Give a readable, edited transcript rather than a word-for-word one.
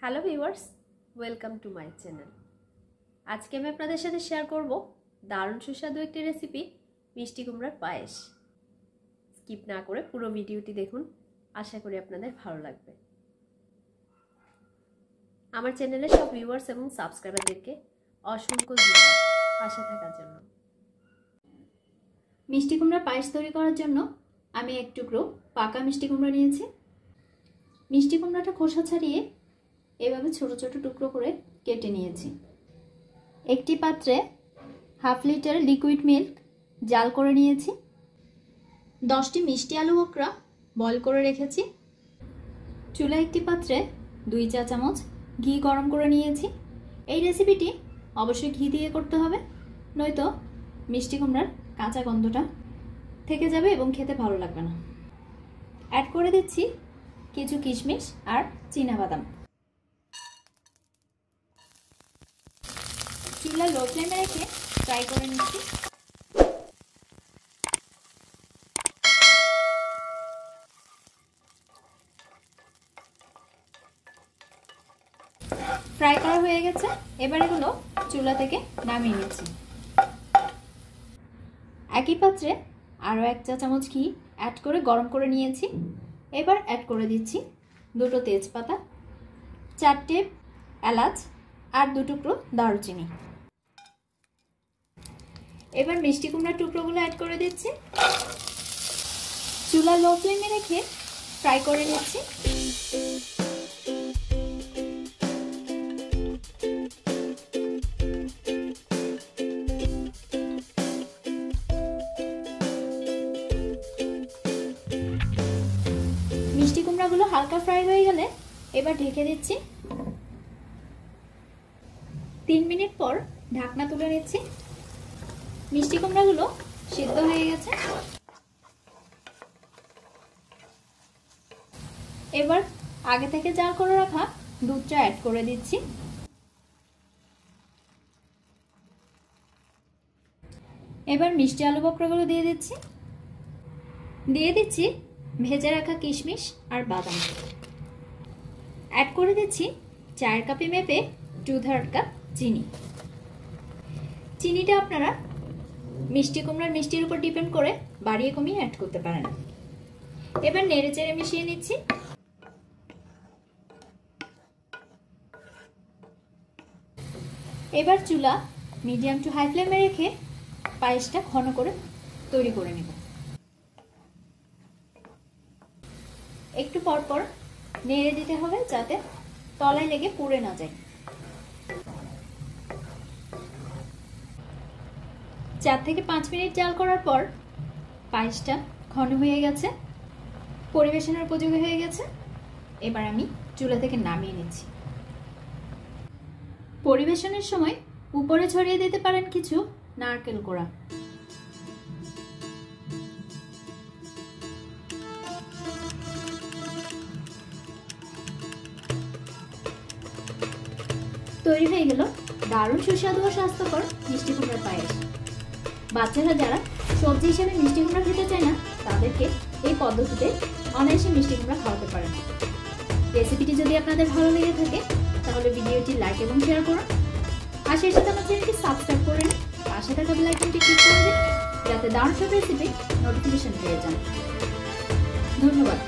Hello viewers, welcome to my channel. আজকে আমি আপনাদের সাথে শেয়ার করব দারুণ সুস্বাদু একটি রেসিপি, মিষ্টি কুমড়ার পায়েস। স্কিপ না করে পুরো ভিডিওটি দেখুন, আশা করি আপনাদের ভালো লাগবে। আমার চ্যানেলের সব ভিউয়ার্স এবং সাবস্ক্রাইবারদেরকে অসংখ্য ধন্যবাদ পাশে থাকার জন্য। মিষ্টি কুমড়ার পায়েস তৈরি করার জন্য আমি এক টুকরো পাকা মিষ্টি কুমড়া নিয়েছি। মিষ্টি কুমড়াটা খোসা ছাড়িয়ে এভাবে ছোট ছোট টুকরো করে কেটে নিয়েছি। একটি পাত্রে হাফ লিটার লিকুইড মিল্ক জাল করে নিয়েছি। 10টি মিষ্টি আলু বোখরা বয়েল করে রেখেছি। চুলায় একটি পাত্রে 2 চা চামচ ঘি গরম করে নিয়েছি। এই রেসিপিটি অবশ্যই ঘি দিয়ে করতে হবে, নয়তো মিষ্টি কুমড়ার কাঁচা গন্ধটা থেকে যাবে এবং খেতে ভালো লাগবে না। অ্যাড করে দিচ্ছি কিছু কিশমিশ আর চীনাবাদাম। চুলা লো ফ্লেমে রেখে ফ্রাই করে নিচ্ছি। ফ্রাই করা হয়ে গেছে, এবার এগুলো চুলা থেকে নামিয়ে নিচ্ছি। একই পাত্রে আরও 1 চা চামচ ঘি অ্যাড করে গরম করে নিয়েছি। এবার অ্যাড করে দিচ্ছি 2টো তেজপাতা, 4টে এলাচ আর 2 টুকরো দারুচিনি। এবার মিষ্টি কুমড়ার টুকরোগুলো অ্যাড করে দিচ্ছি। চুলা লো ফ্লেমে রেখে ফ্রাই করে নিচ্ছি। মিষ্টি কুমড়াগুলো হালকা ফ্রাই হয়ে গেলে এবার ঢেকে দিচ্ছি। 3 মিনিট পর ঢাকনা তুলে নিচ্ছি। মিষ্টি কুমড়াগুলো সিদ্ধ হয়ে গেছে। এবার আগে থেকে জাল করে রাখা দুধটা অ্যাড করে দিচ্ছি। এবার মিষ্টি আলু বোখরাগুলো দিয়ে দিচ্ছি ভেজে রাখা কিশমিশ আর বাদাম। অ্যাড করে দিচ্ছি চায়ের কাপে মেপে 2/3 কাপ চিনি। চিনিটা আপনারা মিষ্টি কুমড়ার মিষ্টির উপর ডিপেন্ড করে বাড়িয়ে কমিয়ে অ্যাড করতে পারেন। এবার নেড়ে চেড়ে মিশিয়ে নিচ্ছি। এবার চুলা মিডিয়াম টু হাই ফ্লেমে রেখে পায়েসটা ঘন করে তৈরি করে নেব। একটু পর পর নেড়ে দিতে হবে যাতে তলায় লেগে পুড়ে না যায়। 4 থেকে 5 মিনিট জাল করার পর পায়েসটা ঘন হয়ে গেছে, পরিবেশনের উপযোগী হয়ে গেছে। এবার আমি চুলা থেকে নামিয়ে নিচ্ছি। পরিবেশনের সময় উপরে ছড়িয়ে দিতে পারেন কিছু নারকেল কোড়া। তৈরি হয়ে গেল দারুণ সুস্বাদু ও স্বাস্থ্যকর মিষ্টি কুমড়ার পায়েস। বাচ্চারা যারা সবজি হিসেবে মিষ্টি কুমড়া খেতে চায় না, তাদেরকে এই পদ্ধতিতে অনায়াসে মিষ্টি কুমড়া খাওয়াতে পারেন। রেসিপিটি যদি আপনাদের ভালো লেগে থাকে তাহলে ভিডিওটি লাইক এবং শেয়ার করুন। আর সেই সাথে আমার চ্যানেলটি সাবস্ক্রাইব করে নিন। পাশে থাকা বেল আইকনটি ক্লিক করে দিন যাতে দারুণ সব রেসিপি নোটিফিকেশন পেয়ে যান। ধন্যবাদ।